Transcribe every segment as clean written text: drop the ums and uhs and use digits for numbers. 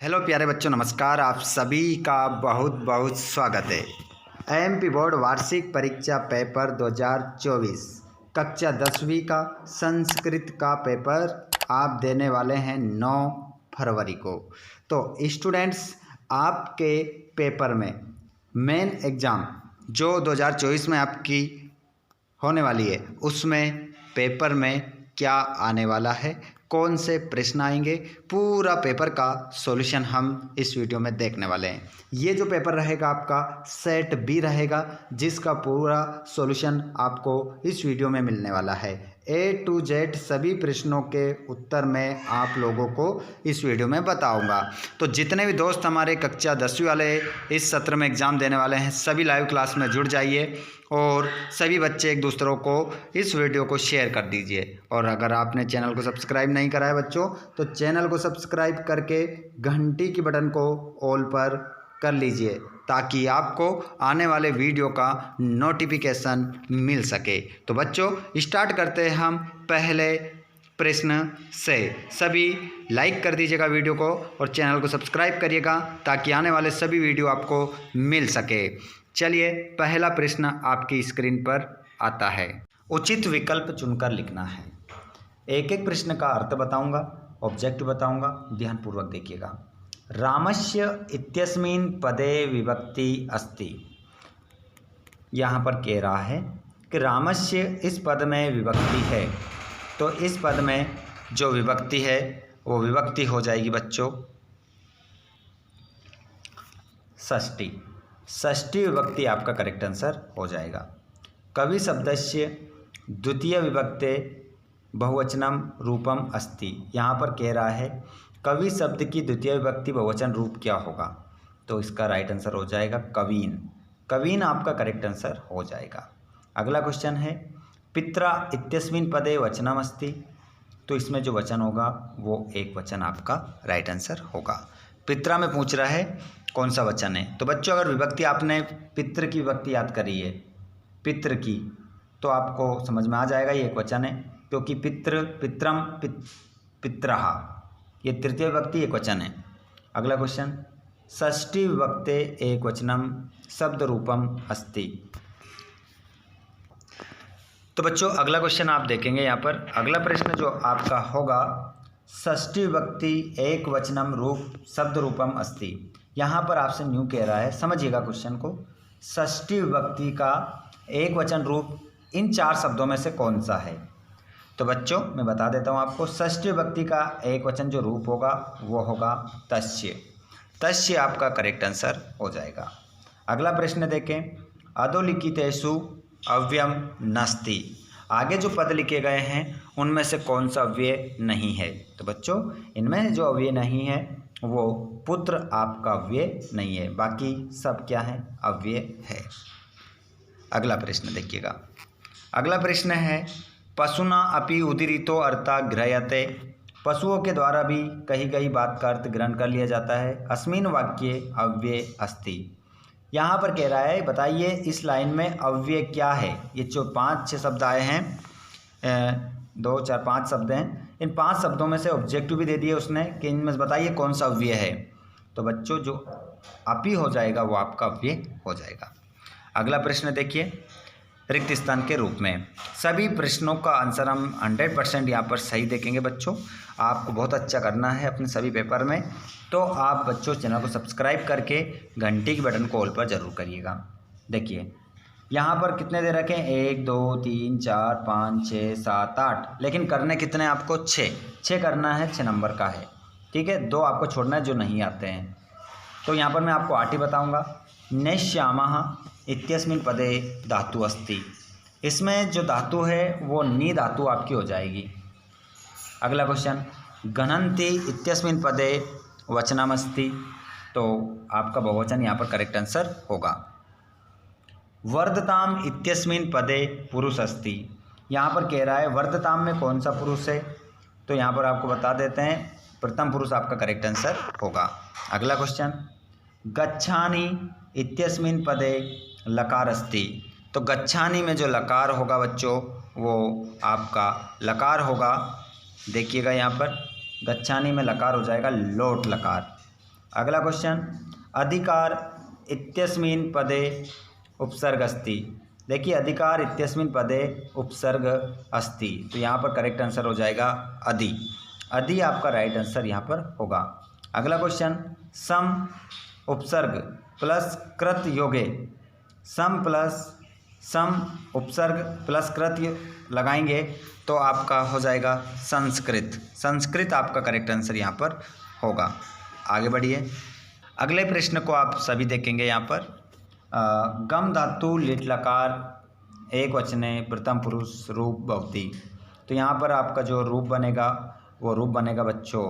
Hello प्यारे बच्चों, नमस्कार। आप सभी का बहुत बहुत स्वागत है। एमपी बोर्ड वार्षिक परीक्षा पेपर 2024 कक्षा 10वीं का संस्कृत का पेपर आप देने वाले हैं 9 फरवरी को। तो स्टूडेंट्स, आपके पेपर में मेन एग्ज़ाम जो 2024 में आपकी होने वाली है, उसमें पेपर में क्या आने वाला है, कौन से प्रश्न आएंगे, पूरा पेपर का सॉल्यूशन हम इस वीडियो में देखने वाले हैं। ये जो पेपर रहेगा आपका सेट बी रहेगा, जिसका पूरा सॉल्यूशन आपको इस वीडियो में मिलने वाला है। ए टू जेड सभी प्रश्नों के उत्तर मैं आप लोगों को इस वीडियो में बताऊंगा। तो जितने भी दोस्त हमारे कक्षा 10वीं वाले इस सत्र में एग्ज़ाम देने वाले हैं, सभी लाइव क्लास में जुड़ जाइए और सभी बच्चे एक दूसरों को इस वीडियो को शेयर कर दीजिए। और अगर आपने चैनल को सब्सक्राइब नहीं करा है बच्चों, तो चैनल को सब्सक्राइब करके घंटी की बटन को ऑल पर कर लीजिए, ताकि आपको आने वाले वीडियो का नोटिफिकेशन मिल सके। तो बच्चों, स्टार्ट करते हैं हम पहले प्रश्न से। सभी लाइक कर दीजिएगा वीडियो को और चैनल को सब्सक्राइब करिएगा, ताकि आने वाले सभी वीडियो आपको मिल सके। चलिए, पहला प्रश्न आपकी स्क्रीन पर आता है। उचित विकल्प चुनकर लिखना है। एक एक प्रश्न का अर्थ बताऊंगा, ऑब्जेक्ट बताऊंगा, ध्यानपूर्वक देखिएगा। रामस्य इत्यस्मिन् पदे विभक्ति अस्ति। यहाँ पर कह रहा है कि रामस्य इस पद में विभक्ति है, तो इस पद में जो विभक्ति है वो विभक्ति हो जाएगी बच्चों षष्ठी। षष्ठी विभक्ति आपका करेक्ट आंसर हो जाएगा। कवि शब्दस्य द्वितीय विभक्ते बहुवचनम रूपम अस्ति। यहाँ पर कह रहा है कवि शब्द की द्वितीय विभक्ति बहुवचन रूप क्या होगा, तो इसका राइट आंसर हो जाएगा कवीन। कवीन आपका करेक्ट आंसर हो जाएगा। अगला क्वेश्चन है पित्रा इत्यस्मिन् पदे वचनम अस्ति। तो इसमें जो वचन होगा वो एक वचन आपका राइट आंसर होगा। पित्रा में पूछ रहा है कौन सा वचन है। तो बच्चों, अगर विभक्ति आपने पितृ की विभक्ति याद करी है, पितृ की, तो आपको समझ में आ जाएगा ये एक वचन है, क्योंकि पितृ, पित्रम, पित्रहा, ये तृतीय विभक्ति एक वचन है। अगला क्वेश्चन षष्ठी विभक्ते एक वचनम शब्द रूपम अस्ति। तो बच्चों, अगला क्वेश्चन आप देखेंगे यहाँ पर। अगला प्रश्न जो आपका होगा षष्ठी विभक्ति एक वचनम रूप शब्द रूपम अस्ति। यहाँ पर आपसे न्यू कह रहा है, समझिएगा क्वेश्चन को। षष्ठी विभक्ति का एक वचन रूप इन 4 शब्दों में से कौन सा है। तो बच्चों, मैं बता देता हूँ आपको। षष्ठी विभक्ति का एक वचन जो रूप होगा वो होगा तस्य। तस्य आपका करेक्ट आंसर हो जाएगा। अगला प्रश्न देखें। अधोलिखितेषु अव्ययम नास्ति। आगे जो पद लिखे गए हैं उनमें से कौन सा अव्यय नहीं है। तो बच्चों, इनमें जो अव्यय नहीं है वो पुत्र आपका अव्यय नहीं है, बाकी सब क्या है, अव्यय है। अगला प्रश्न देखिएगा। अगला प्रश्न है पशुना अपि उदीरितो अर्था गृह्यते। पशुओं के द्वारा भी कही गई बात का अर्थ ग्रहण कर लिया जाता है। अस्मिन् वाक्ये अव्यय अस्ति। यहाँ पर कह रहा है बताइए इस लाइन में अव्यय क्या है। ये जो 5-6 शब्द आए हैं, 2, 4, 5 शब्द हैं, इन 5 शब्दों में से ऑब्जेक्टिव भी दे दिए उसने कि इनमें से बताइए कौन सा अव्यय है। तो बच्चों, जो अपि हो जाएगा वो आपका अव्यय हो जाएगा। अगला प्रश्न देखिए। रिक्त स्थान के रूप में सभी प्रश्नों का आंसर हम 100% यहाँ पर सही देखेंगे बच्चों। आपको बहुत अच्छा करना है अपने सभी पेपर में, तो आप बच्चों चैनल को सब्सक्राइब करके घंटी के बटन को ऑल पर जरूर करिएगा। देखिए यहाँ पर कितने दे रखे हैं, 1, 2, 3, 4, 5, 6, 7, 8, लेकिन करने कितने आपको 6 करना है, 6 नंबर का है, ठीक है। 2 आपको छोड़ना है जो नहीं आते हैं। तो यहाँ पर मैं आपको 8 ही बताऊँगा। नैश्यामः इत्यस्मिन् पदे धातु अस्ति। इसमें जो धातु है वो नी धातु आपकी हो जाएगी। अगला क्वेश्चन गणन्ति इत्यस्मिन् पदे वचनमस्ति। तो आपका बहुवचन यहाँ पर करेक्ट आंसर होगा। वर्धताम इत्यस्मिन् पदे पुरुष अस्ति। यहाँ पर कह रहा है वर्धताम में कौन सा पुरुष है, तो यहाँ पर आपको बता देते हैं प्रथम पुरुष आपका करेक्ट आंसर होगा। अगला क्वेश्चन गच्छानि इत्यस्मिन् पदे लकार अस्ति। तो गच्छानि में जो लकार होगा बच्चों वो आपका लकार होगा। देखिएगा यहाँ पर गच्छानि में लकार हो जाएगा लोट लकार। अगला क्वेश्चन, अधिकार इत्यस्मिन् पदे उपसर्ग अस्ति। देखिए अधिकार इत्यस्मिन् पदे उपसर्ग अस्ति, तो यहाँ पर करेक्ट आंसर हो जाएगा अधि। अधि आपका राइट आंसर यहाँ पर होगा। अगला क्वेश्चन, सम उपसर्ग प्लस कृत योगे, सम उपसर्ग प्लस कृत लगाएंगे तो आपका हो जाएगा संस्कृत। संस्कृत आपका करेक्ट आंसर यहाँ पर होगा। आगे बढ़िए, अगले प्रश्न को आप सभी देखेंगे यहाँ पर। गम धातु लिट लकार एक वचने प्रथम पुरुष रूप भवती। तो यहाँ पर आपका जो रूप बनेगा वो रूप बनेगा बच्चों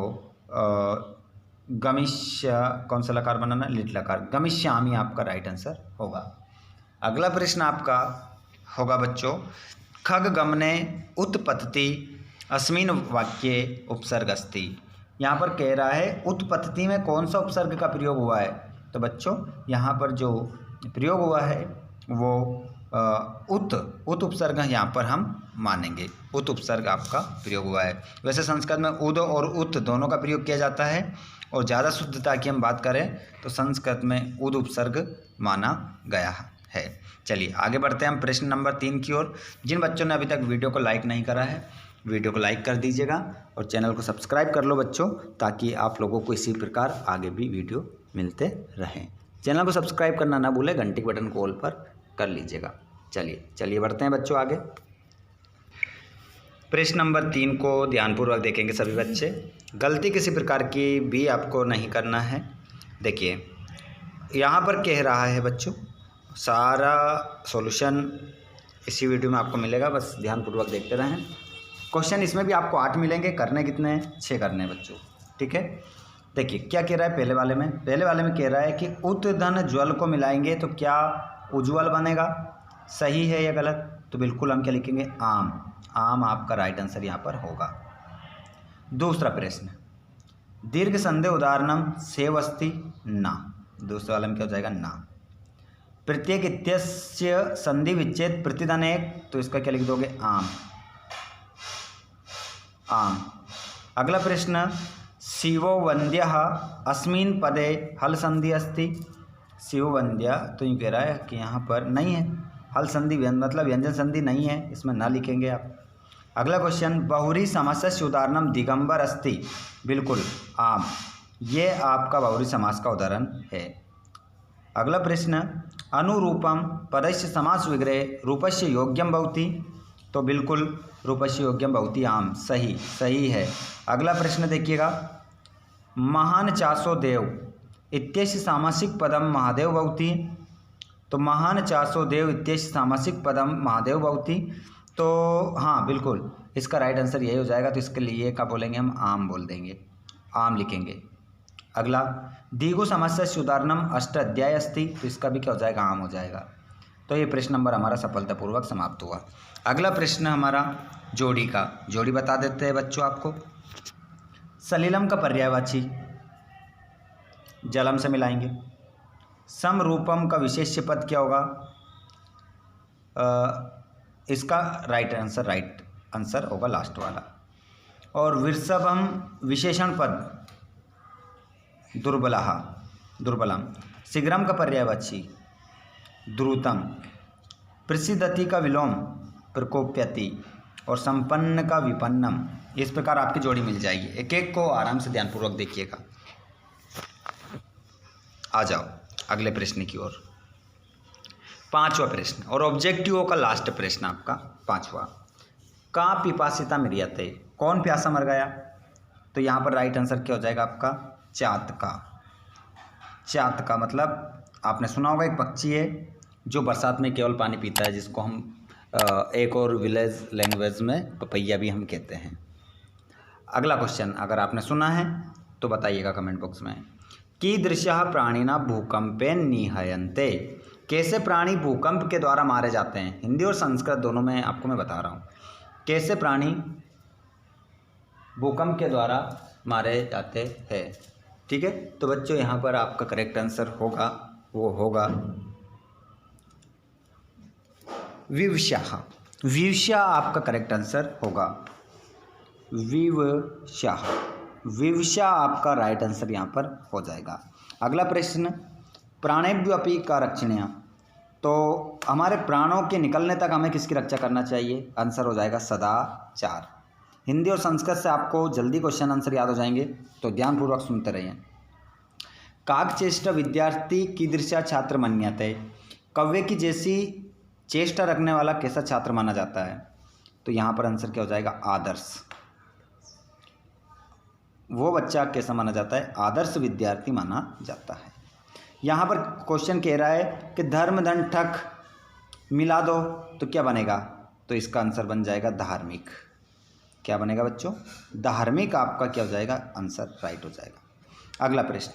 गमिष्य, कौन सा लकार बनाना, लिट लकार, गमिष्यामि आपका राइट आंसर होगा। अगला प्रश्न आपका होगा बच्चों, खग गमने उत्पत्ति अस्मिन् वाक्ये उपसर्ग अस्ति। यहाँ पर कह रहा है उत्पत्ति में कौन सा उपसर्ग का प्रयोग हुआ है। तो बच्चों यहाँ पर जो प्रयोग हुआ है वो उत उपसर्ग यहाँ पर हम मानेंगे। उत उपसर्ग आपका प्रयोग हुआ है। वैसे संस्कृत में उद और उत दोनों का प्रयोग किया जाता है, और ज़्यादा शुद्धता की हम बात करें तो संस्कृत में उद उपसर्ग माना गया है। चलिए आगे बढ़ते हैं हम प्रश्न नंबर 3 की ओर। जिन बच्चों ने अभी तक वीडियो को लाइक नहीं करा है, वीडियो को लाइक कर दीजिएगा और चैनल को सब्सक्राइब कर लो बच्चों, ताकि आप लोगों को इसी प्रकार आगे भी वीडियो मिलते रहें। चैनल को सब्सक्राइब करना ना भूलें, घंटी के बटन को ऑल पर कर लीजिएगा। चलिए बढ़ते हैं बच्चों आगे। प्रश्न नंबर 3 को ध्यानपूर्वक देखेंगे सभी बच्चे। गलती किसी प्रकार की भी आपको नहीं करना है। देखिए यहाँ पर कह रहा है बच्चों, सारा सॉल्यूशन इसी वीडियो में आपको मिलेगा, बस ध्यानपूर्वक देखते रहें। क्वेश्चन इसमें भी आपको 8 मिलेंगे, करने कितने हैं, 6 करने हैं बच्चों, ठीक है। देखिए क्या कह रहा है पहले वाले में कह रहा है कि उत धन ज्वल को मिलाएंगे तो क्या उज्ज्वल बनेगा। सही है या गलत? तो बिल्कुल हम क्या लिखेंगे, आम आपका राइट आंसर यहाँ पर होगा। दूसरा प्रश्न, दीर्घ संधि उदाहरणम सेव अस्ति ना। दूसरे वाले में क्या हो जाएगा, ना। प्रत्येक इत्यस्य संधि विच्छेद प्रतिधन एक, तो इसका क्या लिख दोगे, आम। अगला प्रश्न, शिवो वन्द्यः अस्मिन् पदे हल संधि अस्ति। शिव वन्द्य, तो यूँ कह रहा है कि यहाँ पर नहीं है हल संधि, मतलब व्यंजन संधि नहीं है, इसमें ना लिखेंगे आप। अगला क्वेश्चन, बहुरी समासस्य उदाहरणम दिगंबर अस्ति। बिल्कुल आम, ये आपका बहुरी समास का उदाहरण है। अगला प्रश्न, अनुरूपम पदस्य समास विग्रह रूपस्य योग्यम भवति। तो बिल्कुल रूपस्य योग्यम भवति आम, सही है। अगला प्रश्न देखिएगा, महान चासो देव इत्यस्य सामासिक पदम महादेव भवति। तो महान चासो देव इत्यस्य सामासिक पदम महादेव भवति, तो हाँ बिल्कुल इसका राइट आंसर यही हो जाएगा। तो इसके लिए क्या बोलेंगे हम, आम बोल देंगे, आम लिखेंगे। अगला, दीगु समस्या उदाहरणम अष्ट अध्याय अस्ति। तो इसका भी क्या हो जाएगा, आम हो जाएगा। तो ये प्रश्न नंबर हमारा सफलतापूर्वक समाप्त हुआ। अगला प्रश्न हमारा जोड़ी बता देते हैं बच्चों आपको। सलीलम का पर्यायवाची जलम से मिलाएंगे। समरूपम का विशेष्य पद क्या होगा, इसका राइट आंसर होगा लास्ट वाला। और वृषभम विशेषण पद दुर्बलम। शीघ्रम का पर्यायवाची द्रुतम। प्रसिद्धति का विलोम प्रकोप्यति। और संपन्न का विपन्नम। इस प्रकार आपकी जोड़ी मिल जाएगी। एक एक को आराम से ध्यानपूर्वक देखिएगा। आ जाओ अगले प्रश्न की ओर। 5वां प्रश्न और ऑब्जेक्टिव का लास्ट प्रश्न आपका 5वां। का पिपासिता मृयते, कौन प्यासा मर गया। तो यहाँ पर राइट आंसर क्या हो जाएगा आपका, चातका मतलब आपने सुना होगा, एक पक्षी है जो बरसात में केवल पानी पीता है, जिसको हम एक और विलेज लैंग्वेज में पपैया भी हम कहते हैं। अगला क्वेश्चन अगर आपने सुना है तो बताइएगा कमेंट बॉक्स में। कीदृशः प्राणिना भूकंपे निहयन्ते, कैसे प्राणी भूकंप के द्वारा मारे जाते हैं। हिंदी और संस्कृत दोनों में आपको मैं बता रहा हूँ, कैसे प्राणी भूकंप के द्वारा मारे जाते हैं। ठीक है, तो बच्चों यहाँ पर आपका करेक्ट आंसर होगा, वो होगा विवशः आपका करेक्ट आंसर होगा, विवशः। विवशा आपका राइट आंसर यहाँ पर हो जाएगा। अगला प्रश्न, प्राणेभ्योऽपि का रक्षणीय, तो हमारे प्राणों के निकलने तक हमें किसकी रक्षा करना चाहिए? आंसर हो जाएगा सदाचार। हिंदी और संस्कृत से आपको जल्दी क्वेश्चन आंसर याद हो जाएंगे, तो ध्यानपूर्वक सुनते रहिए। काकचेष्ट विद्यार्थी कीदृशा छात्र मन्यते, कौवे की जैसी चेष्टा रखने वाला कैसा छात्र माना जाता है? तो यहाँ पर आंसर क्या हो जाएगा? आदर्श। वो बच्चा कैसा माना जाता है? आदर्श विद्यार्थी माना जाता है। यहाँ पर क्वेश्चन कह रहा है कि धर्म धन ठग मिला दो तो क्या बनेगा? तो इसका आंसर बन जाएगा धार्मिक। क्या बनेगा बच्चों? धार्मिक आपका क्या हो जाएगा? आंसर राइट हो जाएगा। अगला प्रश्न,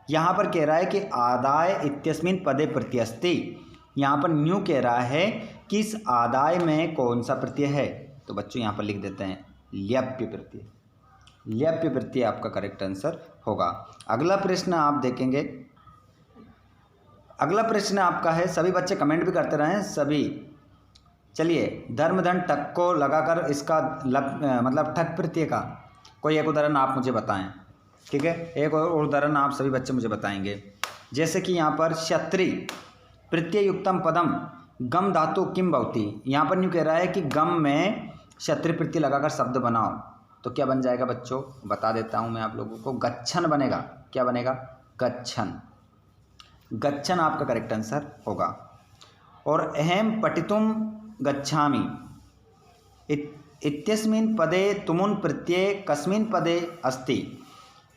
यहाँ पर कह रहा है कि आदाय इत्यस्मिन् पदे प्रत्यय अस्ति, यहाँ पर न्यू कह रहा है कि इस आदाय में कौन सा प्रत्यय है? तो बच्चों यहाँ पर लिख देते हैं ल्यप्य प्रत्यय। ल्यप्य प्रत्यय आपका करेक्ट आंसर होगा। अगला प्रश्न आप देखेंगे, अगला प्रश्न आपका है, सभी बच्चे कमेंट भी करते रहें सभी। चलिए, धर्म धन ठग को लगाकर इसका मतलब ठग प्रत्यय का कोई एक उदाहरण आप मुझे बताएं। ठीक है, एक और उदाहरण आप सभी बच्चे मुझे बताएंगे। जैसे कि यहाँ पर क्षत्रि प्रत्यय युक्तम पदम गम धातु किम भवति, यहाँ पर न्यू कह रहा है कि गम में क्षत्रि प्रत्यय लगाकर शब्द बनाओ, तो क्या बन जाएगा बच्चों? बता देता हूँ मैं आप लोगों को, गच्छन बनेगा। क्या बनेगा? गच्छन। गच्छन आपका करेक्ट आंसर होगा। और अहम पठितुम गच्छामि इत्यस्मिन् पदे तुमुन प्रत्यय कस्मिन् पदे अस्ति।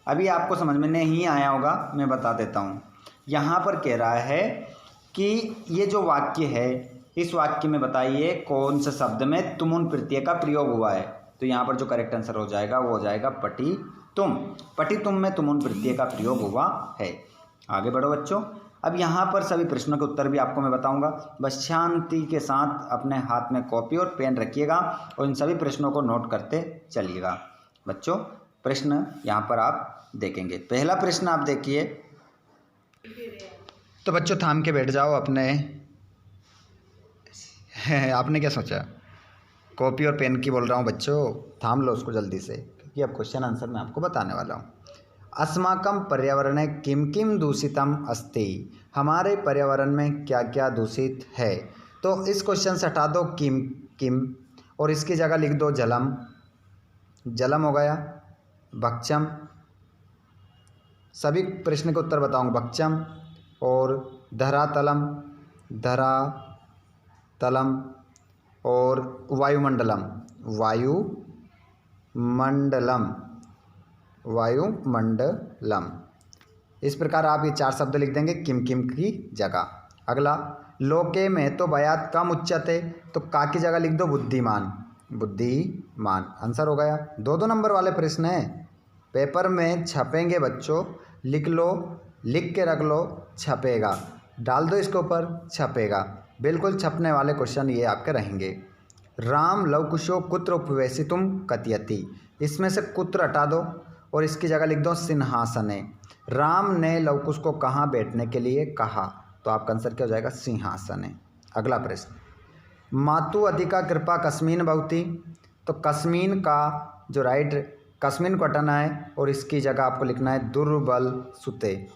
अभी आपको समझ में नहीं आया होगा, मैं बता देता हूँ। यहाँ पर कह रहा है कि ये जो वाक्य है, इस वाक्य में बताइए कौन से शब्द में तुमुन प्रत्यय का प्रयोग हुआ है। तो यहाँ पर जो करेक्ट आंसर हो जाएगा वो हो जाएगा पटी तुम। पटी तुम में तुमुन प्रत्यय का प्रयोग हुआ है। आगे बढ़ो बच्चों। अब यहाँ पर सभी प्रश्नों के उत्तर भी आपको मैं बताऊंगा, बस शांति के साथ अपने हाथ में कॉपी और पेन रखिएगा और इन सभी प्रश्नों को नोट करते चलिएगा। बच्चों, प्रश्न यहाँ पर आप देखेंगे। पहला प्रश्न आप देखिए, तो बच्चों थाम के बैठ जाओ अपने आपने क्या सोचा? कॉपी और पेन की बोल रहा हूँ बच्चों, थाम लो उसको जल्दी से, क्योंकि अब क्वेश्चन आंसर मैं आपको बताने वाला हूँ। अस्माकं पर्यावरणे किम किम दूषितम अस्ति, हमारे पर्यावरण में क्या क्या दूषित है? तो इस क्वेश्चन से हटा दो किम किम और इसकी जगह लिख दो जलम। जलम हो गया। भक्षम, सभी प्रश्न के उत्तर बताऊंगा। भक्षम और धरातलम, धरातलम और वायुमंडलम, वायुमंडलम, वायुमंडलम। इस प्रकार आप ये 4 शब्द लिख देंगे किम किम की जगह। अगला, लोके में तो बयात कम उच्चते, तो का की जगह लिख दो बुद्धिमान। बुद्धिमान आंसर हो गया। 2-2 नंबर वाले प्रश्न हैं, पेपर में छपेंगे बच्चों, लिख लो, लिख के रख लो, छपेगा, डाल दो इसके ऊपर, छपेगा। बिल्कुल छपने वाले क्वेश्चन ये आपके रहेंगे। राम लवकुशो कुत्र उपवेशितुम कथयति, इसमें से कुत्र हटा दो और इसकी जगह लिख दो सिंहासने। राम ने लवकुश को कहाँ बैठने के लिए कहा? तो आपका आंसर क्या हो जाएगा? सिंहासने। अगला प्रश्न, मातु अधिका कृपा कस्मिन भवति, तो कस्मिन का जो राइट, कस्मिन को हटाना है और इसकी जगह आपको लिखना है दुर्बल सुते।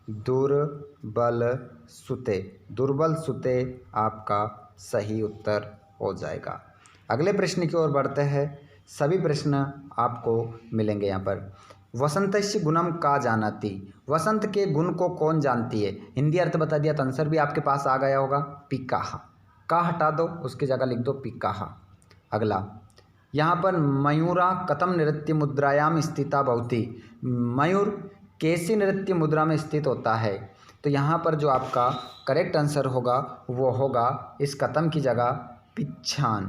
दुर्बल सुते, दुर्बल सुते आपका सही उत्तर हो जाएगा। अगले प्रश्न की ओर बढ़ते हैं। सभी प्रश्न आपको मिलेंगे यहाँ पर। वसंतस्य गुणम का जानाति, वसंत के गुण को कौन जानती है? हिंदी अर्थ बता दिया तो आंसर भी आपके पास आ गया होगा। पिकाह, का हटा दो, उसकी जगह लिख दो पिकाह। अगला, यहाँ पर मयूरा कथम नृत्य मुद्रायाम स्थिता भवति, मयूर कैसी नृत्य मुद्रा में स्थित होता है? तो यहाँ पर जो आपका करेक्ट आंसर होगा वो होगा इस कथम की जगह पिच्छान।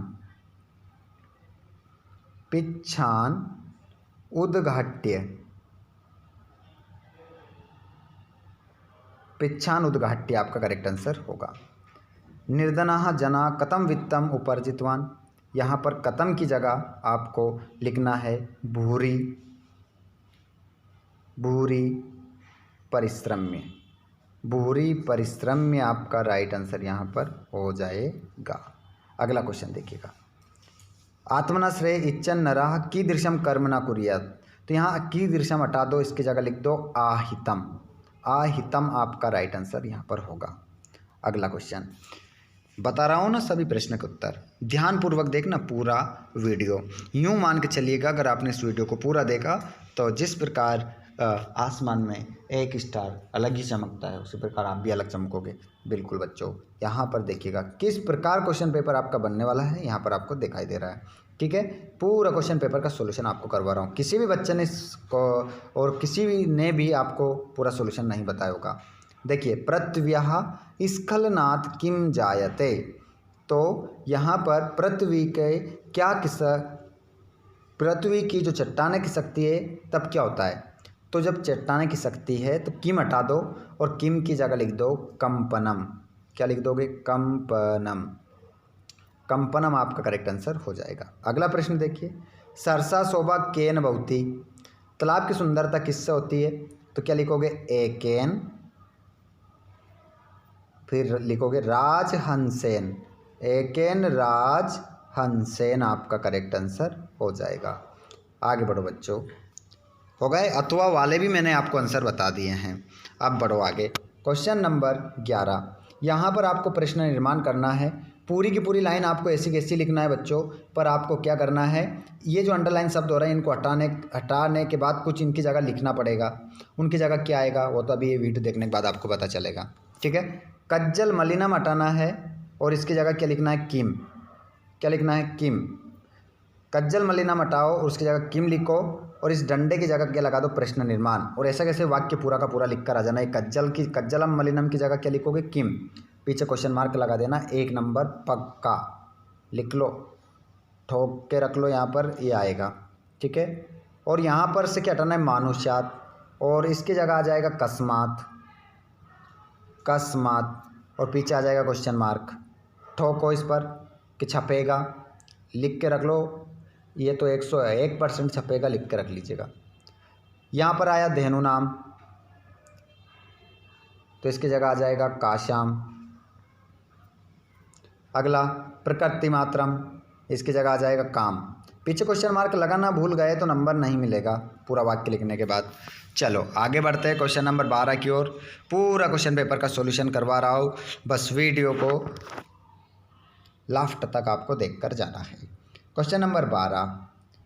पिच्छान उद्घाट्य, पिच्छान उद्घाट्य आपका करेक्ट आंसर होगा। निर्धनाः जना कथम वित्तम उपार्जितवान, यहाँ पर कथम की जगह आपको लिखना है भूरी। भूरी परिश्रम्य, भूरी परिश्रम्य आपका राइट आंसर यहाँ पर हो जाएगा। अगला क्वेश्चन देखिएगा। आत्मना श्रेय इच्छन नरः कीदृशं कर्म न कुर्यात्, तो यहाँ की दृश्यम हटा दो, इसकी जगह लिख दो आहितम। आहितम आपका राइट आंसर यहाँ पर होगा। अगला क्वेश्चन बता रहा हूँ ना सभी प्रश्न के उत्तर, ध्यानपूर्वक देखना पूरा वीडियो। यूँ मान के चलिएगा अगर आपने इस वीडियो को पूरा देखा तो जिस प्रकार आसमान में एक स्टार अलग ही चमकता है उसी प्रकार आप भी अलग चमकोगे। बिल्कुल बच्चों, यहाँ पर देखिएगा किस प्रकार क्वेश्चन पेपर आपका बनने वाला है, यहाँ पर आपको दिखाई दे रहा है। ठीक है, पूरा क्वेश्चन पेपर का सॉल्यूशन आपको करवा रहा हूँ। किसी भी बच्चे ने इसको और किसी भी ने भी आपको पूरा सॉल्यूशन नहीं बताया होगा। देखिए, पृथ्व्याः स्खलनात् किम जायते, तो यहाँ पर पृथ्वी के क्या पृथ्वी की जो चट्टानें खिसकती है तब क्या होता है। तो जब चट्टानें खिसकती है तो किम हटा दो और किम की जगह लिख दो कंपनम। क्या लिख दोगे? कंपनम। कंपनम आपका करेक्ट आंसर हो जाएगा। अगला प्रश्न देखिए, सरसा शोभा केन बहुती, तालाब की सुंदरता किससे होती है? तो क्या लिखोगे? एकेन, फिर लिखोगे राजहंसेन। एकेन राजहंसेन आपका करेक्ट आंसर हो जाएगा। आगे बढ़ो बच्चों, हो गए अथवा वाले भी मैंने आपको आंसर बता दिए हैं। अब बढ़ो आगे, क्वेश्चन नंबर 11। यहाँ पर आपको प्रश्न निर्माण करना है। पूरी की पूरी लाइन आपको ऐसी कैसी लिखना है बच्चों, पर आपको क्या करना है, ये जो अंडरलाइन शब्द हो रहे हैं इनको हटाने के बाद कुछ इनकी जगह लिखना पड़ेगा। उनकी जगह क्या आएगा वो तो अभी ये वीडियो देखने के बाद आपको पता चलेगा। ठीक है, कज्जल मलिनम हटाना है और इसकी जगह क्या लिखना है? किम। क्या लिखना है? किम। कज्जल मलिनम हटाओ और उसकी जगह किम लिखो और इस डंडे की जगह क्या लगा दो? प्रश्न निर्माण। और ऐसा कैसे वाक्य पूरा का पूरा लिख कर आ जाना है। कज्जलम मलिनम की जगह क्या लिखोगे? किम। पीछे क्वेश्चन मार्क लगा देना। 1 नंबर पक्का लिख लो, ठोक के रख लो, यहाँ पर ये आएगा। ठीक है, और यहाँ पर से क्या हटाना है? मानुष्यात, और इसकी जगह आ जाएगा कस्मात। कस्मात, और पीछे आ जाएगा क्वेश्चन मार्क। ठोको इस पर कि छपेगा, लिख के रख लो। ये तो 101% छपेगा, लिख के रख लीजिएगा। यहाँ पर आया धेनु नाम, तो इसकी जगह आ जाएगा काश्याम। अगला प्रकृति मात्रम, इसकी जगह आ जाएगा काम। पीछे क्वेश्चन मार्क लगाना भूल गए तो नंबर नहीं मिलेगा पूरा वाक्य लिखने के बाद। चलो आगे बढ़ते हैं क्वेश्चन नंबर 12 की ओर। पूरा क्वेश्चन पेपर का सॉल्यूशन करवा रहा हूँ, बस वीडियो को लास्ट तक आपको देखकर जाना है। क्वेश्चन नंबर 12,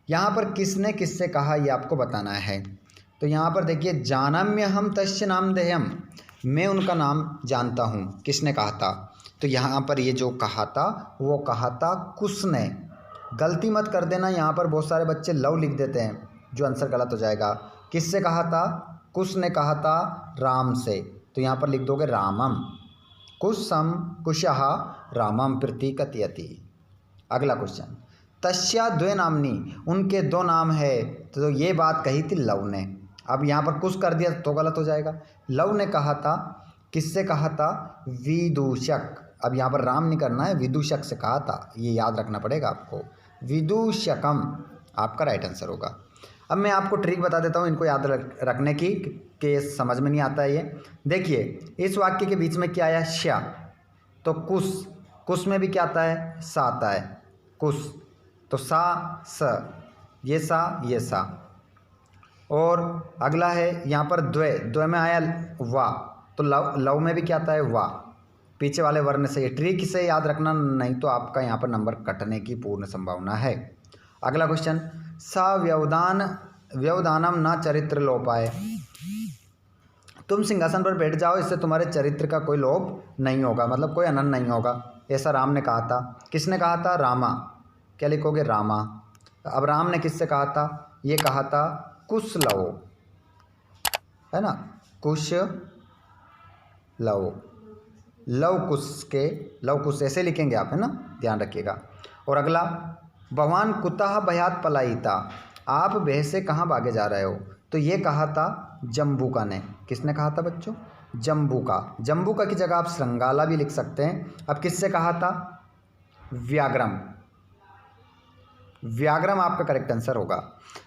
यहाँ पर किसने किससे कहा ये आपको बताना है। तो यहाँ पर देखिए, जानम्य हम तस्य नामधेयम, मैं उनका नाम जानता हूँ। किसने कहा था? तो यहाँ पर ये जो कहा था वो कहा था कुश ने। गलती मत कर देना, यहाँ पर बहुत सारे बच्चे लव लिख देते हैं जो आंसर गलत हो जाएगा। किससे कहा था? कुश ने कहा था राम से, तो यहाँ पर लिख दोगे रामम। कुशम कुशः रामम प्रतीकयति। अगला क्वेश्चन, तस्या द्वे नामनी, उनके 2 नाम है। तो ये बात कही थी लव ने। अब यहाँ पर कुछ कर दिया तो गलत हो जाएगा। लव ने कहा था, किससे कहा था? विदूषक। अब यहाँ पर राम नहीं करना है, विदूषक से कहा था, ये याद रखना पड़ेगा आपको। विदूषकम आपका राइट आंसर होगा। अब मैं आपको ट्रिक बता देता हूँ इनको याद रखने की, कि समझ में नहीं आता है ये। देखिए, इस वाक्य के बीच में क्या आया? श्या, तो कुश। कुश में भी क्या आता है? सा आता है। कुश, तो सा स, ये सा ये सा। और अगला है यहाँ पर द्वे, द्वे में आया वा, तो लव में भी क्या आता है? वा, पीछे वाले वर्ण से। ये ट्रिक से याद रखना, नहीं तो आपका यहाँ पर नंबर कटने की पूर्ण संभावना है। अगला क्वेश्चन, सा व्यवधानम न चरित्र लोपाय, तुम सिंहासन पर बैठ जाओ, इससे तुम्हारे चरित्र का कोई लोप नहीं होगा, मतलब कोई अनंत नहीं होगा, ऐसा राम ने कहा था। किसने कहा था? रामा। क्या लिखोगे? रामा। अब राम ने किससे कहा था? ये कहा था कुशलव, है ना, कुश लव, लव कुश के, लव कुश ऐसे लिखेंगे आप, है ना, ध्यान रखिएगा। और अगला, भगवान कुतः भयात पलायिता, आप भय से कहाँ भागे जा रहे हो? तो ये कहा था जम्बूका ने। किसने कहा था बच्चों? जम्बूका। जम्बूका की जगह आप श्रृंगाला भी लिख सकते हैं। अब किससे कहा था? व्याघ्रम। व्याघ्रम आपका करेक्ट आंसर होगा।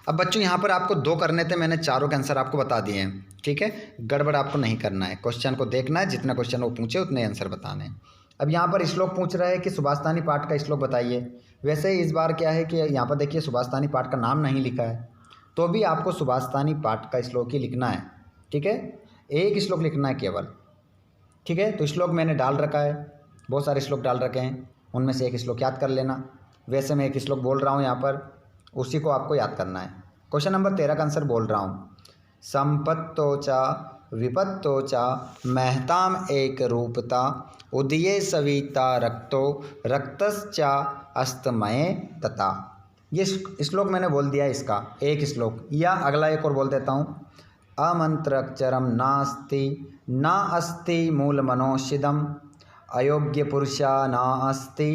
अब बच्चों यहाँ पर आपको 2 करने थे, मैंने चारों के आंसर आपको बता दिए हैं। ठीक है, गड़बड़ आपको नहीं करना है, क्वेश्चन को देखना है, जितना क्वेश्चन वो पूछे उतने आंसर बताने हैं। अब यहाँ पर श्लोक पूछ रहा है कि सुभाषतानी पाठ का श्लोक बताइए। वैसे इस बार क्या है कि यहाँ पर देखिए सुभाषतानी पाठ का नाम नहीं लिखा है, तो भी आपको सुभाषतानी पाठ का श्लोक ही लिखना है। ठीक है, एक श्लोक लिखना है केवल। ठीक है, तो श्लोक मैंने डाल रखा है, बहुत सारे श्लोक डाल रखे हैं, उनमें से एक श्लोक याद कर लेना। वैसे मैं एक श्लोक बोल रहा हूँ यहाँ पर, उसी को आपको याद करना है। क्वेश्चन नंबर 13 का आंसर बोल रहा हूँ। संपत्तो चा विपत्तो चा महताम एक रूपता उदये सविता रक्तो रक्तश्चा अस्तमये तथा। ये श्लोक मैंने बोल दिया इसका एक श्लोक, या अगला एक और बोल देता हूँ। अमंत्रक्षरम नास्ति ना अस्ति मूल मनोषिदम अयोग्य पुरुषा ना अस्ति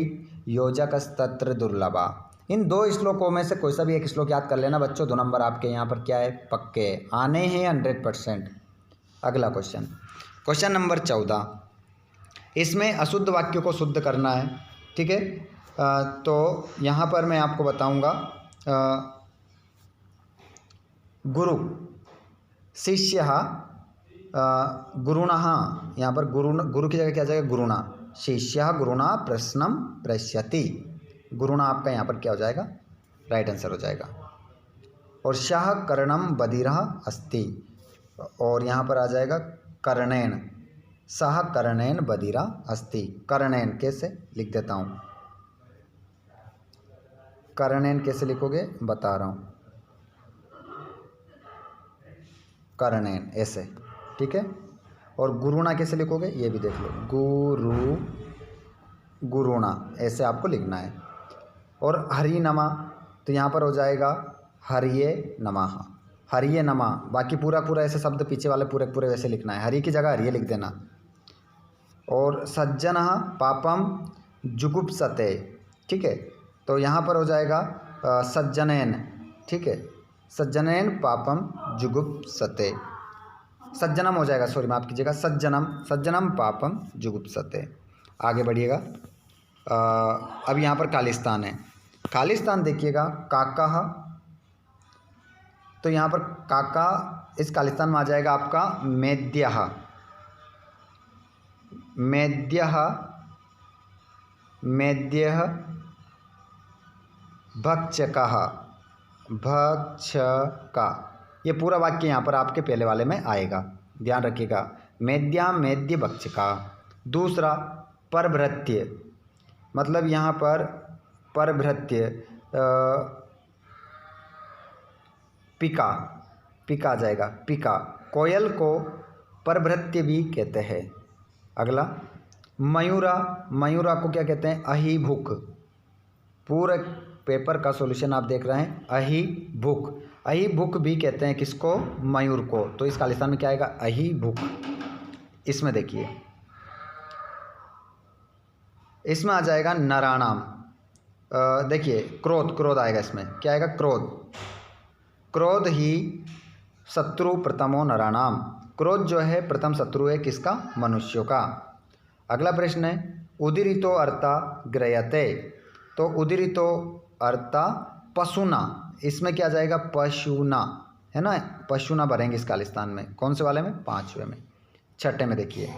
योजकस्तत्र दुर्लभा। इन दो श्लोकों में से कोई सा भी एक श्लोक याद कर लेना बच्चों, 2 नंबर आपके यहाँ पर क्या है, पक्के आने हैं 100%। अगला क्वेश्चन, क्वेश्चन नंबर 14, इसमें अशुद्ध वाक्यों को शुद्ध करना है। ठीक है, तो यहाँ पर मैं आपको बताऊँगा, गुरु शिष्य गुरुणः, यहाँ पर गुरु की जगह क्या जाएगा, गुरुणा। शिष्य गुरुणा प्रश्नम प्रश्यति, गुरुणा आपका यहाँ पर क्या हो जाएगा, राइट आंसर हो जाएगा। और शः कर्णम बधिरः अस्ति, और यहाँ पर आ जाएगा कर्णेन, सह कर्णेन बधिरा अस्ति। कर्णेन कैसे लिख देता हूँ, कर्णेन कैसे लिखोगे बता रहा हूँ, कर्णेन ऐसे। ठीक है, और गुरुणा कैसे लिखोगे ये भी देख लो, गुरु गुरुणा ऐसे आपको लिखना है। और हरि नमा, तो यहाँ पर हो जाएगा हरिये नमः, हरिये नमः। बाकी पूरा ऐसे शब्द पीछे वाले पूरे वैसे लिखना है, हरि की जगह हरिये लिख देना। और सज्जनः पापम जुगुप्सते, ठीक है, तो यहाँ पर हो जाएगा सज्जनेन। ठीक है, सज्जनेन पापम जुगुप्सते, सज्जनम हो जाएगा, सॉरी माफ़ कीजिएगा, सज्जनम पापम जुगुप्सते। आगे बढ़िएगा। अब यहाँ पर खालिस्तान है, खालिस्तान देखिएगा, काका, तो यहाँ पर काका इस खालिस्तान में आ जाएगा आपका मेद्यः, मेद्यः मेद्यः भक्षकः, भक्षका। ये पूरा वाक्य यहाँ पर आपके पहले वाले में आएगा, ध्यान रखिएगा, मेद्या मेद्य भक्षका। दूसरा परभृत्य, मतलब यहाँ पर परभृत्य पिका, पिका आ जाएगा, पिका। कोयल को परभृत्य भी कहते हैं। अगला मयूरा, मयूरा को क्या कहते हैं, अहिभुक। पूरे पेपर का सॉल्यूशन आप देख रहे हैं, अहिभुक, अहिभुक भी कहते हैं किसको, मयूर को। तो इस खालिस्तान में क्या आएगा, अहिभुक। इसमें देखिए, इसमें आ जाएगा नराणाम, देखिए क्रोध, क्रोध आएगा इसमें, क्या आएगा, क्रोध। क्रोध ही शत्रु प्रथमो नराणाम, क्रोध जो है प्रथम शत्रु है किसका, मनुष्यों का। अगला प्रश्न है उदीरितो अर्था ग्रयते, तो उदीरितो अर्था पशुना, इसमें क्या जाएगा, पशुना, है ना, पशुना भरेंगे इस खालिस्तान में। कौन से वाले में, 5वें में। 6ठे में देखिए,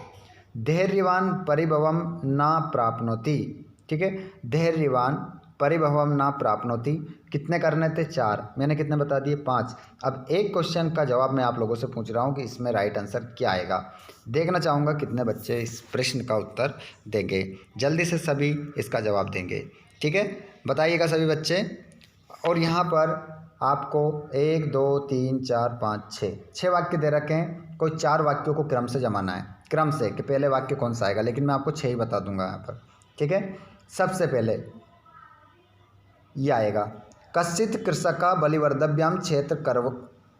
धैर्यवान परिभवम ना प्राप्नोति। ठीक है, धैर्यवान परिभवम ना प्राप्नोति, कितने करने थे, 4, मैंने कितने बता दिए, 5। अब एक क्वेश्चन का जवाब मैं आप लोगों से पूछ रहा हूँ कि इसमें राइट आंसर क्या आएगा। देखना चाहूँगा कितने बच्चे इस प्रश्न का उत्तर देंगे, जल्दी से सभी इसका जवाब देंगे। ठीक है, बताइएगा सभी बच्चे। और यहाँ पर आपको 1 2 3 4 5 6 वाक्य दे रखे हैं, कोई 4 वाक्यों को क्रम से जमाना है, क्रम से कि पहले वाक्य कौन सा आएगा, लेकिन मैं आपको 6 ही बता दूंगा यहाँ पर। ठीक है, सबसे पहले ये आएगा, कश्चित कृषका बलिवर्धव्याम क्षेत्र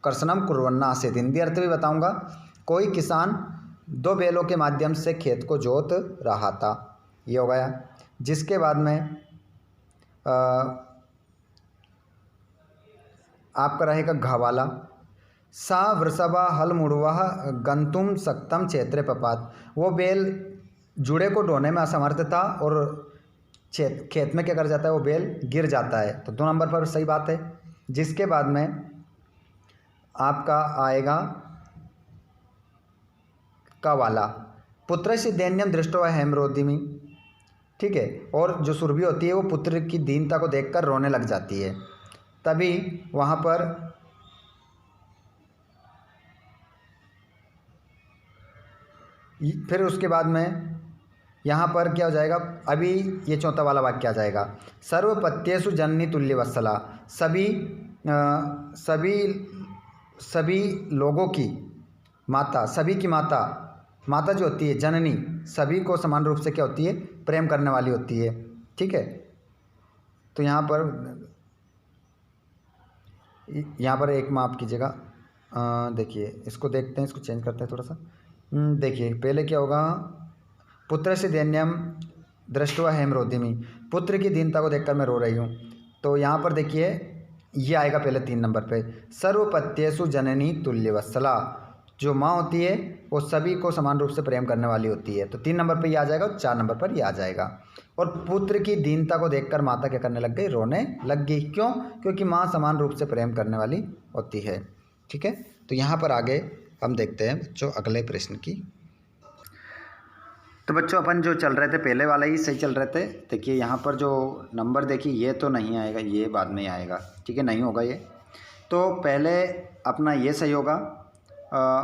कर्षणम कुर्वन्ना आसीत्। हिंदी अर्थ भी बताऊंगा, कोई किसान 2 बैलों के माध्यम से खेत को जोत रहा था, ये हो गया। जिसके बाद में आपका रहेगा घावाला, सा वृषभा हल मुड़वाह गंतुम सक्तम क्षेत्रे पपात, वो बैल जुड़े को ढोने में असमर्थ था और खेत में क्या कर जाता है, वो बैल गिर जाता है। तो 2 नंबर पर सही बात है। जिसके बाद में आपका आएगा कावाला, पुत्र से दैन्यम दृष्टो हेमरोदिमी। ठीक है, और जो सुरभि होती है वो पुत्र की दीनता को देखकर रोने लग जाती है। तभी वहाँ पर फिर उसके बाद में यहाँ पर क्या हो जाएगा, अभी ये चौथा वाला वाक्य आ जाएगा, सर्वपत्येषु जननी तुल्यवत्सला, सभी लोगों की माता, सभी की माता, माता जो होती है जननी, सभी को समान रूप से क्या होती है, प्रेम करने वाली होती है। ठीक है, तो यहाँ पर एक माफ़ कीजिएगा, देखिए इसको देखते हैं, इसको चेंज करते हैं थोड़ा सा। देखिए पहले क्या होगा, पुत्र से दैन्यम दृष्टवा हेम रोधिमी, पुत्र की दीनता को देखकर मैं रो रही हूँ। तो यहाँ पर देखिए ये आएगा पहले 3 नंबर पे, सर्वपत्येषु जननी तुल्यवत्सला, जो माँ होती है वो सभी को समान रूप से प्रेम करने वाली होती है। तो 3 नंबर पे ये आ जाएगा और 4 नंबर पर ये आ जाएगा। और पुत्र की दीनता को देखकर माता क्या करने लग गई, रोने लग गई। क्यों? क्योंकि माँ समान रूप से प्रेम करने वाली होती है। ठीक है, तो यहाँ पर आगे हम देखते हैं बच्चों अगले प्रश्न की। तो बच्चों अपन जो चल रहे थे पहले वाला ही सही चल रहे थे। देखिए यहाँ पर जो नंबर देखिए ये तो नहीं आएगा, ये बाद में आएगा। ठीक है, नहीं होगा ये, तो पहले अपना ये सही होगा,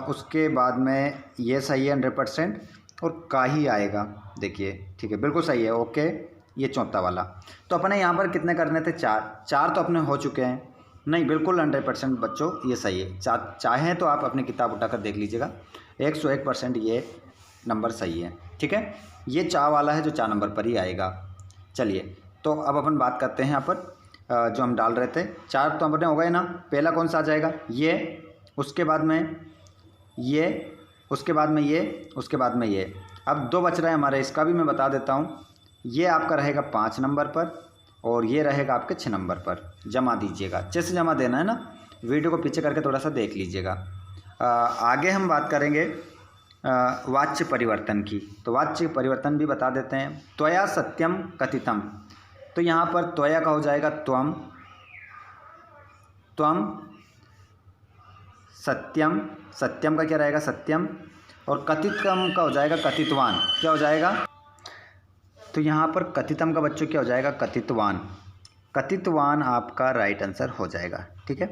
उसके बाद में ये सही है 100% और का ही आएगा। देखिए ठीक है, बिल्कुल सही है, ओके। ये चौथा वाला, तो अपने यहाँ पर कितने करने थे, 4 तो अपने हो चुके हैं। नहीं, बिल्कुल 100% बच्चों ये सही है। चाहें तो आप अपनी किताब उठाकर देख लीजिएगा, 101% ये नंबर सही है। ठीक है, ये 4 वाला है जो 4 नंबर पर ही आएगा। चलिए, तो अब अपन बात करते हैं यहाँ पर जो हम डाल रहे थे। 4 तो अपने हो गए ना, पहला कौन सा आ जाएगा, ये, उसके बाद में ये, उसके बाद में ये, उसके बाद में ये। अब 2 बच रहे हैं हमारे, इसका भी मैं बता देता हूँ। ये आपका रहेगा 5 नंबर पर और ये रहेगा आपके 6 नंबर पर। जमा दीजिएगा, अच्छे से जमा देना है ना, वीडियो को पीछे करके थोड़ा सा देख लीजिएगा। आगे हम बात करेंगे वाच्य परिवर्तन की, तो वाच्य परिवर्तन भी बता देते हैं। त्वया सत्यम कथितम, तो यहाँ पर त्वया का हो जाएगा त्वम, सत्यम, सत्यम का क्या रहेगा, सत्यम, और कथितम का हो जाएगा कथितवान। क्या हो जाएगा, तो यहाँ पर कथितम का बच्चों क्या हो जाएगा, कथितवान। कथितवान आपका राइट आंसर हो जाएगा। ठीक है,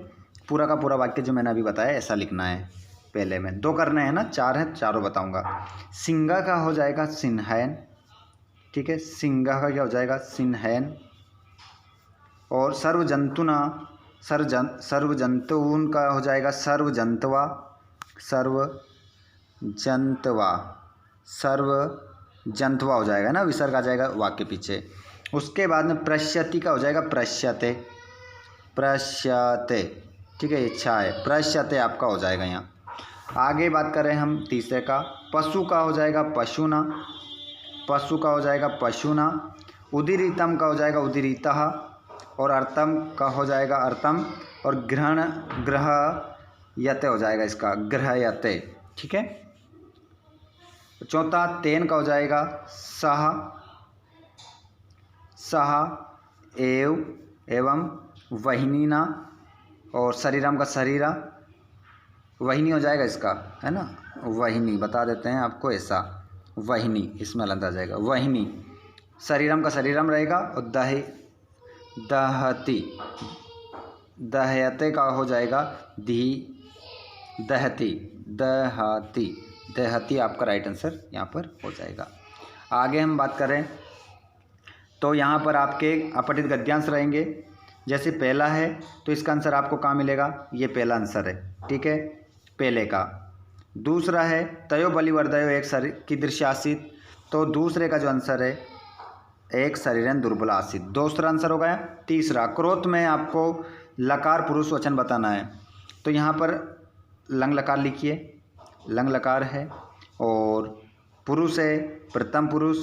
पूरा का पूरा वाक्य जो मैंने अभी बताया ऐसा लिखना है। पहले में 2 करने हैं ना, 4 हैं, चारों बताऊंगा। सिंगा का हो जाएगा सिन्हैन। ठीक है, सिंगा का क्या हो जाएगा, सिन्हैन। और सर्वजंतुना, सर्वजंतून का हो जाएगा सर्वजंतवा, सर्वजंतवा हो जाएगा ना, विसर्ग आ जाएगा वाक्य पीछे। उसके बाद में प्रश्यति का हो जाएगा प्रश्यते, प्रश्यते। ठीक है, इच्छा है, प्रश्यते आपका हो जाएगा यहाँ। आगे बात करें हम तीसरे का, पशु का हो जाएगा पशुना, पशु का हो जाएगा पशुना। उदीरितम का हो जाएगा उदीरितः, और अर्थम का हो जाएगा अर्थम, और ग्रहयते हो जाएगा इसका ग्रहयते। ठीक है, चौथा तेन का हो जाएगा सह एवं वहिनीना, और शरीरम का शरीरा, वहिनी हो जाएगा इसका, है ना, वहिनी बता देते हैं आपको ऐसा, वहिनी इसमें अलग आ जाएगा, वहिनी। शरीरम का शरीरम रहेगा, और दहयते का हो जाएगा दहती आपका राइट आंसर यहाँ पर हो जाएगा। आगे हम बात करें तो यहाँ पर आपके अपठित गद्यांश रहेंगे। जैसे पहला है तो इसका आंसर आपको कहाँ मिलेगा, ये पहला आंसर है। ठीक है, पहले का। दूसरा है तयो बलिवर्दयो एक शरीर की दृश्यासित, तो दूसरे का जो आंसर है एक शरीरन दुर्बल आसित, दूसरा आंसर हो गया। तीसरा क्रोध में आपको लकार पुरुष वचन बताना है, तो यहाँ पर लंग लकार लिखिए, लंग लकार है, और पुरुष है प्रथम पुरुष,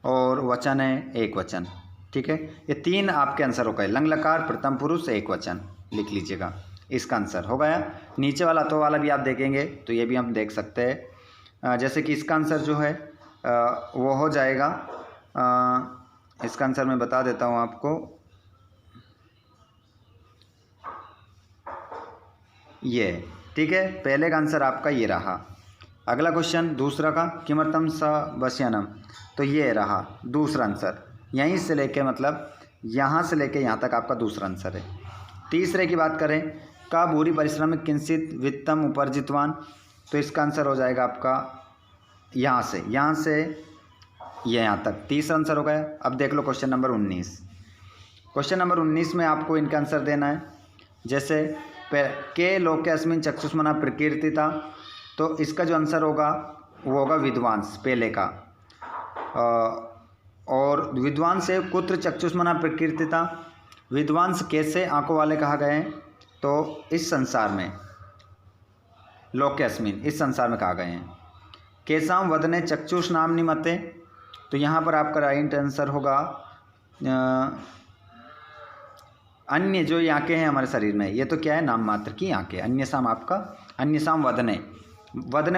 और वचन है एक वचन। ठीक है, ये 3 आपके आंसर हो गए, लंग लकार प्रथम पुरुष एक वचन, लिख लीजिएगा, इसका आंसर हो गया। नीचे वाला तो वाला भी आप देखेंगे तो ये भी हम देख सकते हैं। जैसे कि इसका आंसर जो है वो हो जाएगा, इसका आंसर मैं बता देता हूँ आपको, ये। ठीक है, पहले का आंसर आपका ये रहा। अगला क्वेश्चन दूसरा का, किमर्थम स वस्यनम, तो ये रहा दूसरा आंसर। यहीं से लेके मतलब यहाँ से लेके यहाँ तक आपका दूसरा आंसर है। तीसरे की बात करें, का भूरी परिश्रम किंचित वित्तम उपर्जितवान, तो इसका आंसर हो जाएगा आपका यहाँ से ये यहाँ तक 30 आंसर हो गया। अब देख लो क्वेश्चन नंबर 19। क्वेश्चन नंबर 19 में आपको इनका आंसर देना है। जैसे के लोके अस्मिन चक्षुष्मना प्रकीर्तिता, तो इसका जो आंसर होगा वो होगा विद्वांस पहले का। और विद्वांस से कुत्र चक्षुष्मना प्रकीर्तिता, विद्वांस कैसे आंखों वाले कहा गए हैं, तो इस संसार में लोके अस्मिन इस संसार में कहा गए हैं। केसाम वदने चक्षुष नामनि मते, तो यहाँ पर आपका राइट आंसर होगा अन्य जो आंखें हैं हमारे शरीर में, ये तो क्या है नाम मात्र की आंखें। अन्यसाम आपका अन्यसाम वदने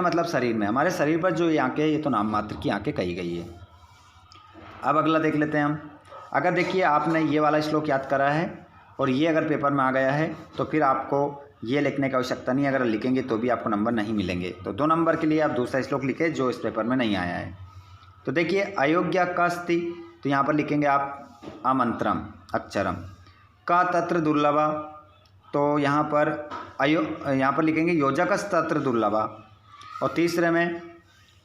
मतलब शरीर में, हमारे शरीर पर जो ये आंखें हैं ये तो नाम मात्र की आंखें कही गई है। अब अगला देख लेते हैं हम। अगर देखिए आपने ये वाला श्लोक याद करा है और ये अगर पेपर में आ गया है तो फिर आपको ये लिखने की आवश्यकता नहीं, अगर लिखेंगे तो भी आपको नंबर नहीं मिलेंगे। तो 2 नंबर के लिए आप दूसरा श्लोक लिखें जो इस पेपर में नहीं आया है। तो देखिए अयोग्य का अस्ति, तो यहाँ पर लिखेंगे आप अमंत्रम अक्षरम का तत्र दुर्लभा, तो यहाँ पर लिखेंगे योजकस तत्र दुर्लभा। और तीसरे में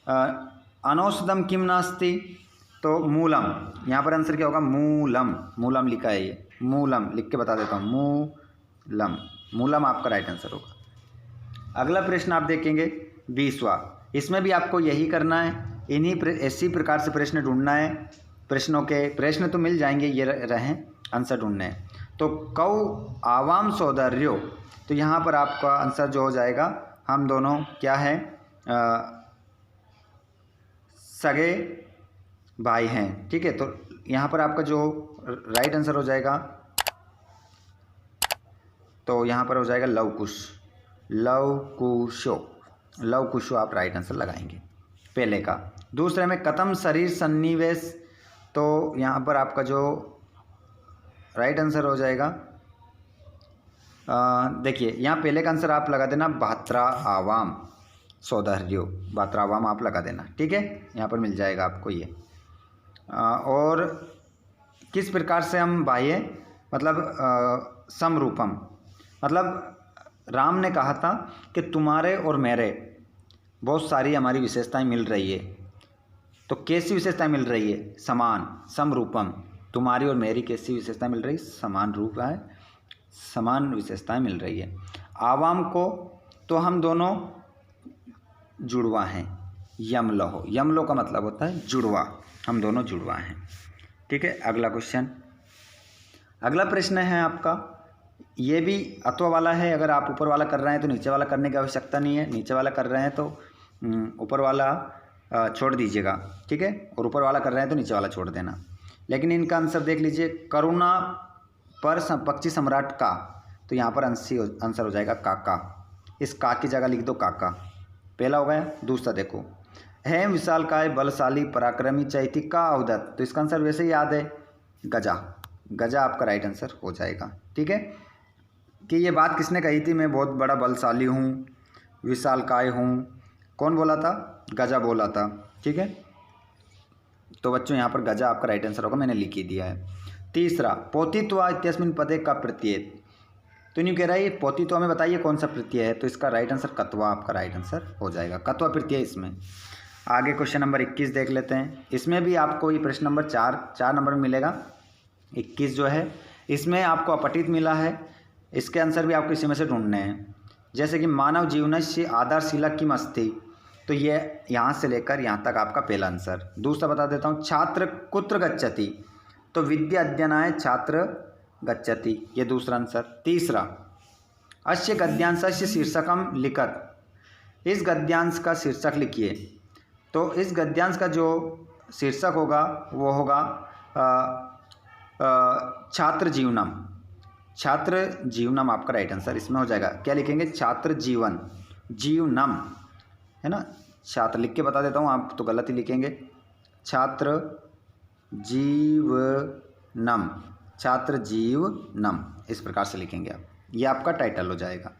अनौषधम किम नास्ति, तो मूलम, यहाँ पर आंसर क्या होगा मूलम लिखा है, ये मूलम लिख के बता देता हूँ, मूलम आपका राइट आंसर होगा। अगला प्रश्न आप देखेंगे 20वां, इसमें भी आपको यही करना है, इसी प्रकार से प्रश्न ढूंढना है। प्रश्न तो मिल जाएंगे, ये रहें आंसर ढूंढने हैं। तो कौ आवाम सौदर्यो, तो यहाँ पर आपका आंसर जो हो जाएगा, हम दोनों क्या है सगे भाई हैं, ठीक है। तो यहाँ पर आपका जो राइट आंसर हो जाएगा, तो यहाँ पर हो जाएगा लवकुशो आप राइट आंसर लगाएंगे पहले का। दूसरे में कथम शरीर सन्निवेश, तो यहाँ पर आपका जो राइट आंसर हो जाएगा, देखिए यहाँ पहले का आंसर आप लगा देना भात्रा आवाम सौदर्यो, भात्रा आवाम आप लगा देना, ठीक है। यहाँ पर मिल जाएगा आपको ये। और किस प्रकार से हम बाह्य मतलब समरूपम, मतलब राम ने कहा था कि तुम्हारे और मेरे बहुत सारी हमारी विशेषताएं मिल रही है। तो कैसी विशेषताएं मिल रही है, समान समरूपम, तुम्हारी और मेरी कैसी विशेषताएं मिल रही है, समान रूप है, समान विशेषताएं मिल रही है। आवाम को तो हम दोनों जुड़वा हैं, यमलो का मतलब होता है जुड़वा, हम दोनों जुड़वा हैं, ठीक है। अगला प्रश्न है आपका, ये भी अथवा वाला है। अगर आप ऊपर वाला कर रहे हैं तो नीचे वाला करने की आवश्यकता नहीं है, नीचे वाला कर रहे हैं तो ऊपर वाला छोड़ दीजिएगा, ठीक है। और ऊपर वाला कर रहे हैं तो नीचे वाला छोड़ देना। लेकिन इनका आंसर देख लीजिए, करुणा पर पक्षी सम्राट का, तो यहाँ पर आंसर हो जाएगा काका। इस का की जगह लिख दो काका, पहला हो गया। दूसरा देखो, है विशालकाय बलशाली पराक्रमी चैती का अवदत्त, तो इसका आंसर वैसे ही याद है गजा आपका राइट आंसर हो जाएगा, ठीक है। कि ये बात किसने कही थी, मैं बहुत बड़ा बलशाली हूँ, विशालकाय हूँ, कौन बोला था, गजा बोला था, ठीक है। तो बच्चों यहाँ पर गजा आपका राइट आंसर होगा, मैंने लिख ही दिया है। तीसरा, पोतित्वा इत्यस्मिन् पदे का प्रत्यय, तो न्यू कह रहा है पोतित्वा में बताइए कौन सा प्रत्यय है, तो इसका राइट आंसर कत्वा आपका राइट आंसर हो जाएगा, कत्वा प्रत्यय इसमें। आगे क्वेश्चन नंबर 21 देख लेते हैं। इसमें भी आपको ये प्रश्न नंबर 4 नंबर में मिलेगा। 21 जो है इसमें आपको अपठित मिला है, इसके आंसर भी आपको इसी में से ढूंढने हैं। जैसे कि मानव जीवनस्य आधारशिला किम अस्ति, तो ये यहाँ से लेकर यहाँ तक आपका पहला आंसर। दूसरा बता देता हूँ, छात्र कुत्र गच्छति, तो विद्या अध्ययनाय छात्र गच्छति, ये दूसरा आंसर। तीसरा, अस्य गद्यांशस्य शीर्षकम लिखत, इस गद्यांश का शीर्षक लिखिए, तो इस गद्यांश का जो शीर्षक होगा वो होगा छात्र जीवनम आपका राइट आंसर इसमें हो जाएगा। क्या लिखेंगे, छात्र जीवनम, है ना। छात्र लिख के बता देता हूँ, आप तो गलत ही लिखेंगे, छात्र जीवनम, इस प्रकार से लिखेंगे आप, ये आपका टाइटल हो जाएगा।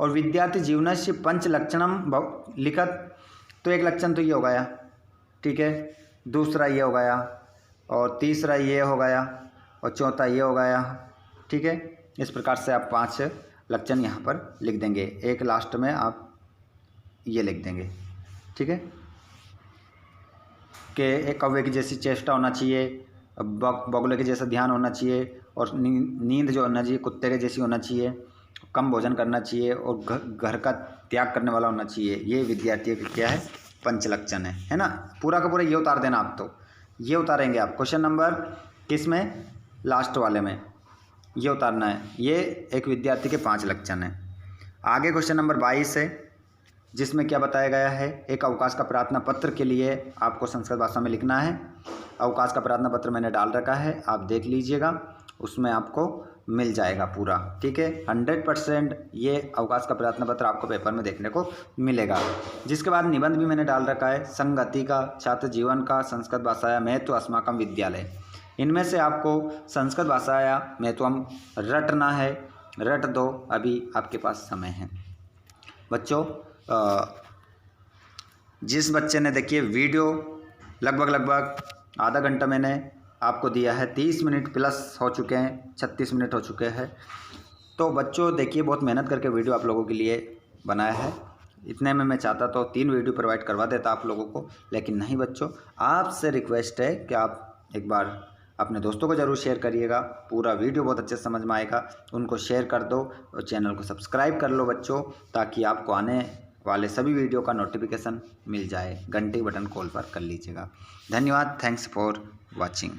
और विद्यार्थी जीवनस्य पंच लक्षणम लिखत, तो एक लक्षण तो ये हो गया, ठीक है। दूसरा ये हो गया, और तीसरा ये हो गया, और चौथा ये हो गया, ठीक है। इस प्रकार से आप 5 लक्षण यहाँ पर लिख देंगे। एक लास्ट में आप ये लिख देंगे, ठीक है। कि एक कौवे की जैसी चेष्टा होना चाहिए, बगुले के जैसा ध्यान होना चाहिए, और नींद जो होना चाहिए कुत्ते के जैसी होना चाहिए, कम भोजन करना चाहिए, और घर का त्याग करने वाला होना चाहिए। ये विद्यार्थी का क्या है, पंचलक्षण है ना। पूरा का पूरा ये उतार देना आप, तो ये उतारेंगे आप क्वेश्चन नंबर किस में, लास्ट वाले में ये उतारना है। ये एक विद्यार्थी के 5 लक्षण हैं। आगे क्वेश्चन नंबर 22 है, जिसमें क्या बताया गया है, एक अवकाश का प्रार्थना पत्र के लिए आपको संस्कृत भाषा में लिखना है। अवकाश का प्रार्थना पत्र मैंने डाल रखा है, आप देख लीजिएगा, उसमें आपको मिल जाएगा पूरा, ठीक है। 100% ये अवकाश का प्रार्थना पत्र आपको पेपर में देखने को मिलेगा। जिसके बाद निबंध भी मैंने डाल रखा है, संगति का, छात्र जीवन का, संस्कृत भाषाया महत्व अस्माकं विद्यालय। इनमें से आपको संस्कृत भाषाया महत्वम रटना है, रट दो, अभी आपके पास समय है। बच्चों जिस बच्चे ने देखिए वीडियो लगभग आधा घंटा मैंने आपको दिया है, 30 मिनट प्लस हो चुके हैं, 36 मिनट हो चुके हैं। तो बच्चों देखिए बहुत मेहनत करके वीडियो आप लोगों के लिए बनाया है। इतने में मैं चाहता तो 3 वीडियो प्रोवाइड करवा देता आप लोगों को, लेकिन नहीं बच्चों, आपसे रिक्वेस्ट है कि आप एक बार अपने दोस्तों को ज़रूर शेयर करिएगा। पूरा वीडियो बहुत अच्छे से समझ में आएगा, उनको शेयर कर दो और चैनल को सब्सक्राइब कर लो बच्चों, ताकि आपको आने वाले सभी वीडियो का नोटिफिकेशन मिल जाए। घंटे बटन कॉल पर कर लीजिएगा। धन्यवाद, थैंक्स फॉर वॉचिंग।